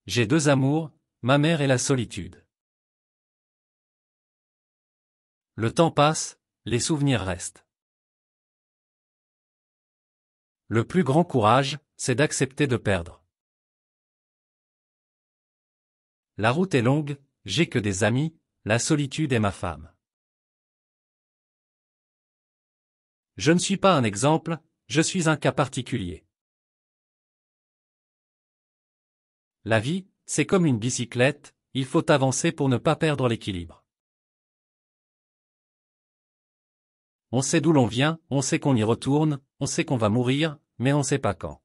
J'ai deux amours, ma mère et la solitude. Le temps passe, les souvenirs restent. Le plus grand courage, c'est d'accepter de perdre. La route est longue, j'ai que des amis, la solitude est ma femme. Je ne suis pas un exemple, je suis un cas particulier. La vie, c'est comme une bicyclette, il faut avancer pour ne pas perdre l'équilibre. On sait d'où l'on vient, on sait qu'on y retourne, on sait qu'on va mourir, mais on sait pas quand.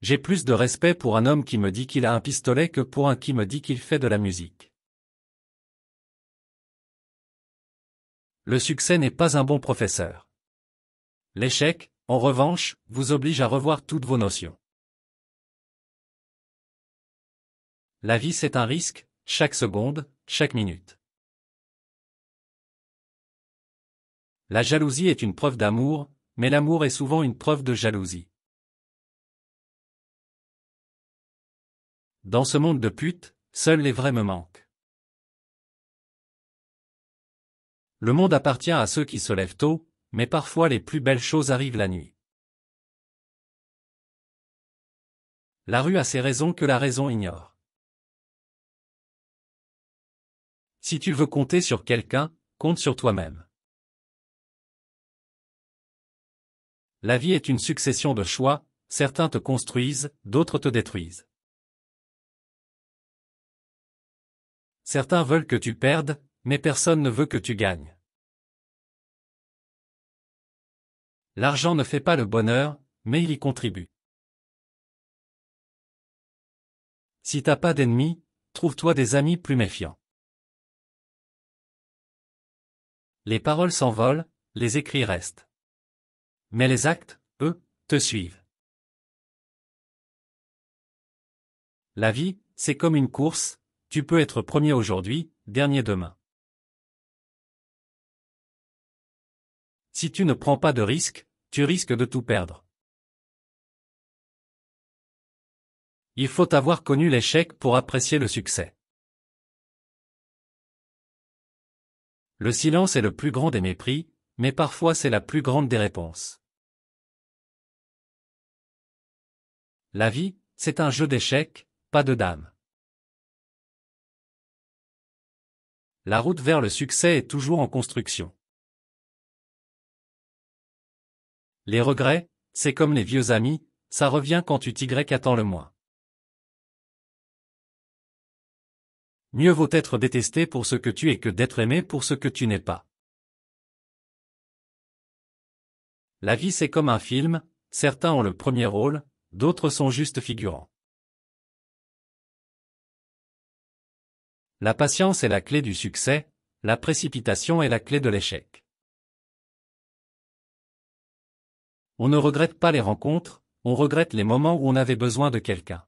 J'ai plus de respect pour un homme qui me dit qu'il a un pistolet que pour un qui me dit qu'il fait de la musique. Le succès n'est pas un bon professeur. L'échec, en revanche, vous oblige à revoir toutes vos notions. La vie c'est un risque, chaque seconde, chaque minute. La jalousie est une preuve d'amour, mais l'amour est souvent une preuve de jalousie. Dans ce monde de putes, seuls les vrais me manquent. Le monde appartient à ceux qui se lèvent tôt, mais parfois les plus belles choses arrivent la nuit. La rue a ses raisons que la raison ignore. Si tu veux compter sur quelqu'un, compte sur toi-même. La vie est une succession de choix, certains te construisent, d'autres te détruisent. Certains veulent que tu perdes, mais personne ne veut que tu gagnes. L'argent ne fait pas le bonheur, mais il y contribue. Si t'as pas d'ennemis, trouve-toi des amis plus méfiants. Les paroles s'envolent, les écrits restent. Mais les actes, eux, te suivent. La vie, c'est comme une course, tu peux être premier aujourd'hui, dernier demain. Si tu ne prends pas de risques, tu risques de tout perdre. Il faut avoir connu l'échec pour apprécier le succès. Le silence est le plus grand des mépris, mais parfois c'est la plus grande des réponses. La vie, c'est un jeu d'échecs, pas de dames. La route vers le succès est toujours en construction. Les regrets, c'est comme les vieux amis, ça revient quand tu attends le moins. Mieux vaut être détesté pour ce que tu es que d'être aimé pour ce que tu n'es pas. La vie c'est comme un film, certains ont le premier rôle, d'autres sont juste figurants. La patience est la clé du succès, la précipitation est la clé de l'échec. On ne regrette pas les rencontres, on regrette les moments où on avait besoin de quelqu'un.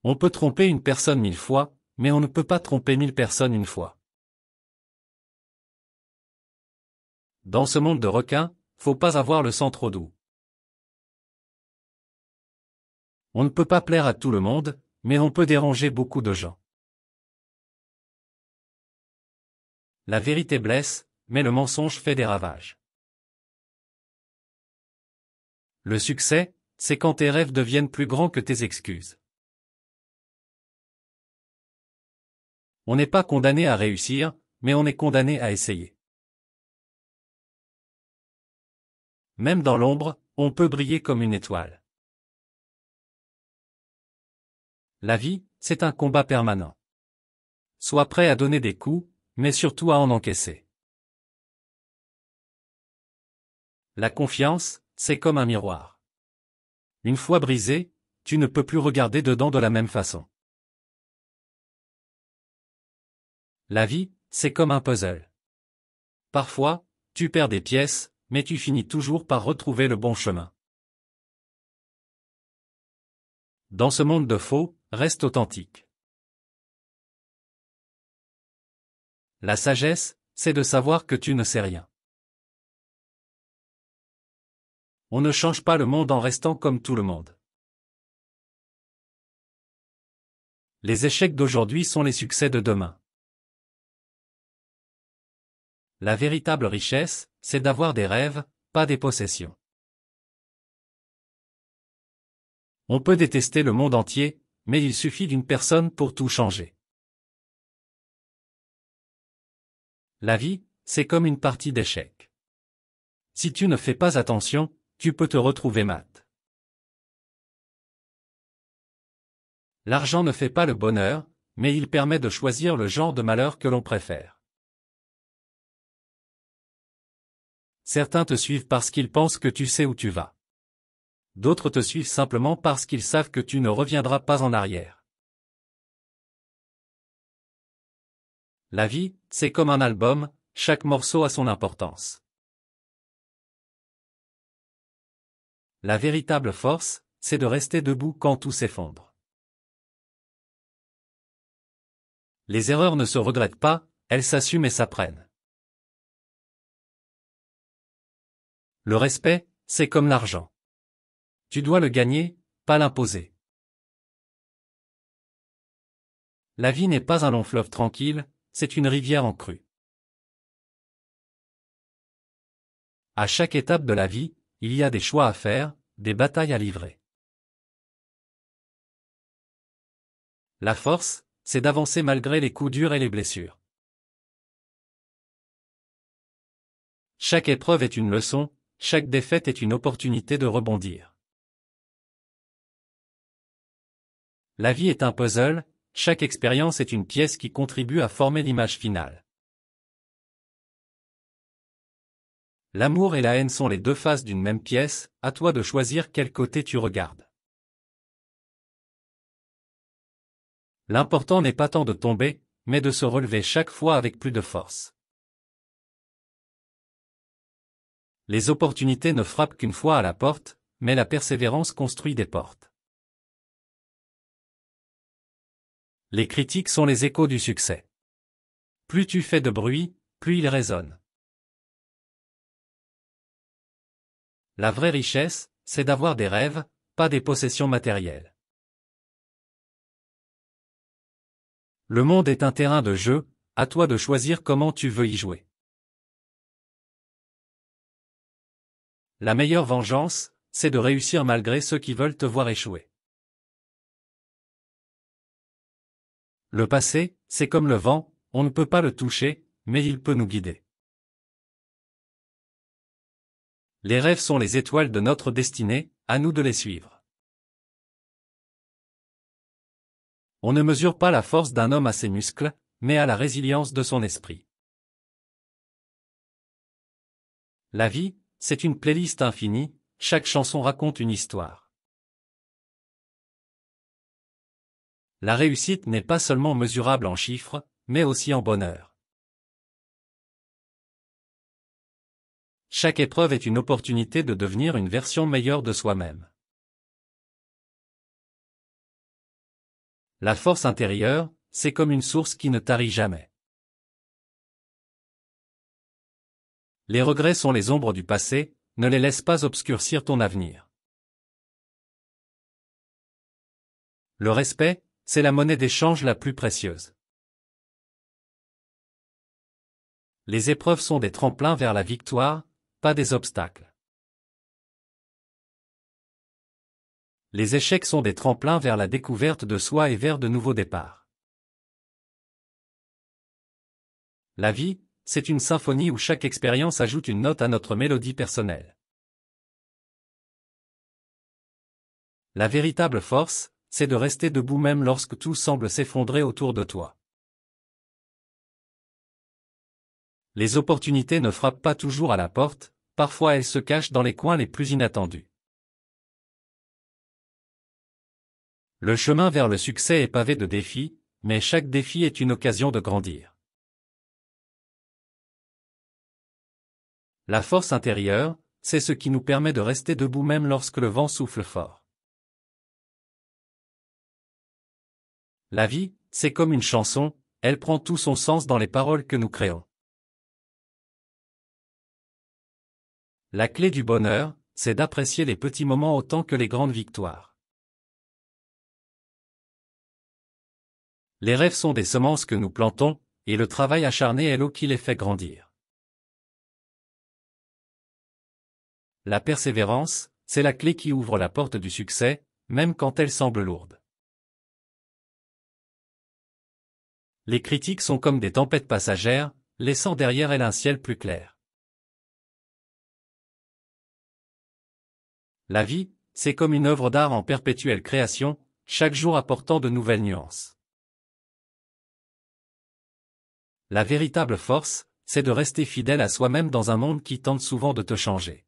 On peut tromper une personne 1000 fois, mais on ne peut pas tromper 1000 personnes une fois. Dans ce monde de requins, faut pas avoir le sang trop doux. On ne peut pas plaire à tout le monde, mais on peut déranger beaucoup de gens. La vérité blesse, mais le mensonge fait des ravages. Le succès, c'est quand tes rêves deviennent plus grands que tes excuses. On n'est pas condamné à réussir, mais on est condamné à essayer. Même dans l'ombre, on peut briller comme une étoile. La vie, c'est un combat permanent. Sois prêt à donner des coups, mais surtout à en encaisser. La confiance, c'est comme un miroir. Une fois brisé, tu ne peux plus regarder dedans de la même façon. La vie, c'est comme un puzzle. Parfois, tu perds des pièces, mais tu finis toujours par retrouver le bon chemin. Dans ce monde de faux, reste authentique. La sagesse, c'est de savoir que tu ne sais rien. On ne change pas le monde en restant comme tout le monde. Les échecs d'aujourd'hui sont les succès de demain. La véritable richesse, c'est d'avoir des rêves, pas des possessions. On peut détester le monde entier, mais il suffit d'une personne pour tout changer. La vie, c'est comme une partie d'échecs. Si tu ne fais pas attention, tu peux te retrouver mat. L'argent ne fait pas le bonheur, mais il permet de choisir le genre de malheur que l'on préfère. Certains te suivent parce qu'ils pensent que tu sais où tu vas. D'autres te suivent simplement parce qu'ils savent que tu ne reviendras pas en arrière. La vie, c'est comme un album, chaque morceau a son importance. La véritable force, c'est de rester debout quand tout s'effondre. Les erreurs ne se regrettent pas, elles s'assument et s'apprennent. Le respect, c'est comme l'argent. Tu dois le gagner, pas l'imposer. La vie n'est pas un long fleuve tranquille, c'est une rivière en crue. À chaque étape de la vie, il y a des choix à faire, des batailles à livrer. La force, c'est d'avancer malgré les coups durs et les blessures. Chaque épreuve est une leçon, chaque défaite est une opportunité de rebondir. La vie est un puzzle, chaque expérience est une pièce qui contribue à former l'image finale. L'amour et la haine sont les deux faces d'une même pièce, à toi de choisir quel côté tu regardes. L'important n'est pas tant de tomber, mais de se relever chaque fois avec plus de force. Les opportunités ne frappent qu'une fois à la porte, mais la persévérance construit des portes. Les critiques sont les échos du succès. Plus tu fais de bruit, plus il résonne. La vraie richesse, c'est d'avoir des rêves, pas des possessions matérielles. Le monde est un terrain de jeu, à toi de choisir comment tu veux y jouer. La meilleure vengeance, c'est de réussir malgré ceux qui veulent te voir échouer. Le passé, c'est comme le vent, on ne peut pas le toucher, mais il peut nous guider. Les rêves sont les étoiles de notre destinée, à nous de les suivre. On ne mesure pas la force d'un homme à ses muscles, mais à la résilience de son esprit. La vie, c'est une playlist infinie, chaque chanson raconte une histoire. La réussite n'est pas seulement mesurable en chiffres, mais aussi en bonheur. Chaque épreuve est une opportunité de devenir une version meilleure de soi-même. La force intérieure, c'est comme une source qui ne tarit jamais. Les regrets sont les ombres du passé, ne les laisse pas obscurcir ton avenir. Le respect, c'est la monnaie d'échange la plus précieuse. Les épreuves sont des tremplins vers la victoire, pas des obstacles. Les échecs sont des tremplins vers la découverte de soi et vers de nouveaux départs. La vie, c'est une symphonie où chaque expérience ajoute une note à notre mélodie personnelle. La véritable force, c'est de rester debout même lorsque tout semble s'effondrer autour de toi. Les opportunités ne frappent pas toujours à la porte, parfois elles se cachent dans les coins les plus inattendus. Le chemin vers le succès est pavé de défis, mais chaque défi est une occasion de grandir. La force intérieure, c'est ce qui nous permet de rester debout même lorsque le vent souffle fort. La vie, c'est comme une chanson, elle prend tout son sens dans les paroles que nous créons. La clé du bonheur, c'est d'apprécier les petits moments autant que les grandes victoires. Les rêves sont des semences que nous plantons, et le travail acharné est l'eau qui les fait grandir. La persévérance, c'est la clé qui ouvre la porte du succès, même quand elle semble lourde. Les critiques sont comme des tempêtes passagères, laissant derrière elles un ciel plus clair. La vie, c'est comme une œuvre d'art en perpétuelle création, chaque jour apportant de nouvelles nuances. La véritable force, c'est de rester fidèle à soi-même dans un monde qui tente souvent de te changer.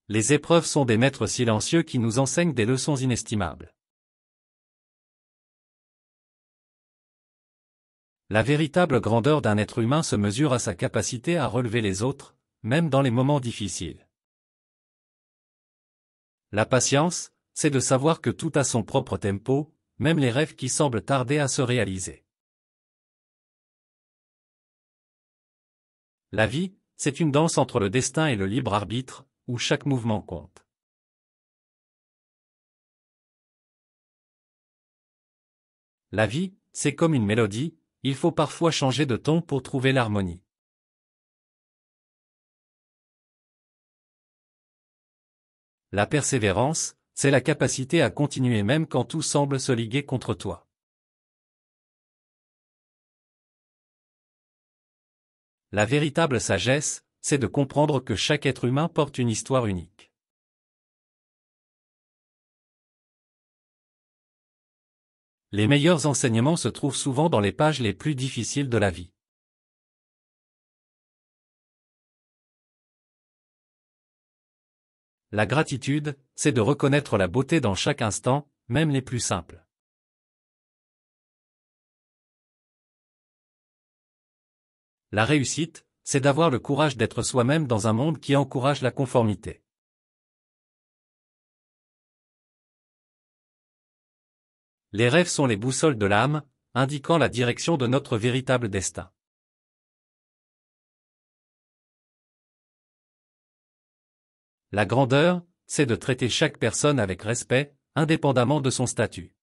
Les épreuves sont des maîtres silencieux qui nous enseignent des leçons inestimables. La véritable grandeur d'un être humain se mesure à sa capacité à relever les autres, même dans les moments difficiles. La patience, c'est de savoir que tout a son propre tempo, même les rêves qui semblent tarder à se réaliser. La vie, c'est une danse entre le destin et le libre arbitre, où chaque mouvement compte. La vie, c'est comme une mélodie, il faut parfois changer de ton pour trouver l'harmonie. La persévérance, c'est la capacité à continuer même quand tout semble se liguer contre toi. La véritable sagesse, c'est de comprendre que chaque être humain porte une histoire unique. Les meilleurs enseignements se trouvent souvent dans les pages les plus difficiles de la vie. La gratitude, c'est de reconnaître la beauté dans chaque instant, même les plus simples. La réussite, c'est d'avoir le courage d'être soi-même dans un monde qui encourage la conformité. Les rêves sont les boussoles de l'âme, indiquant la direction de notre véritable destin. La grandeur, c'est de traiter chaque personne avec respect, indépendamment de son statut.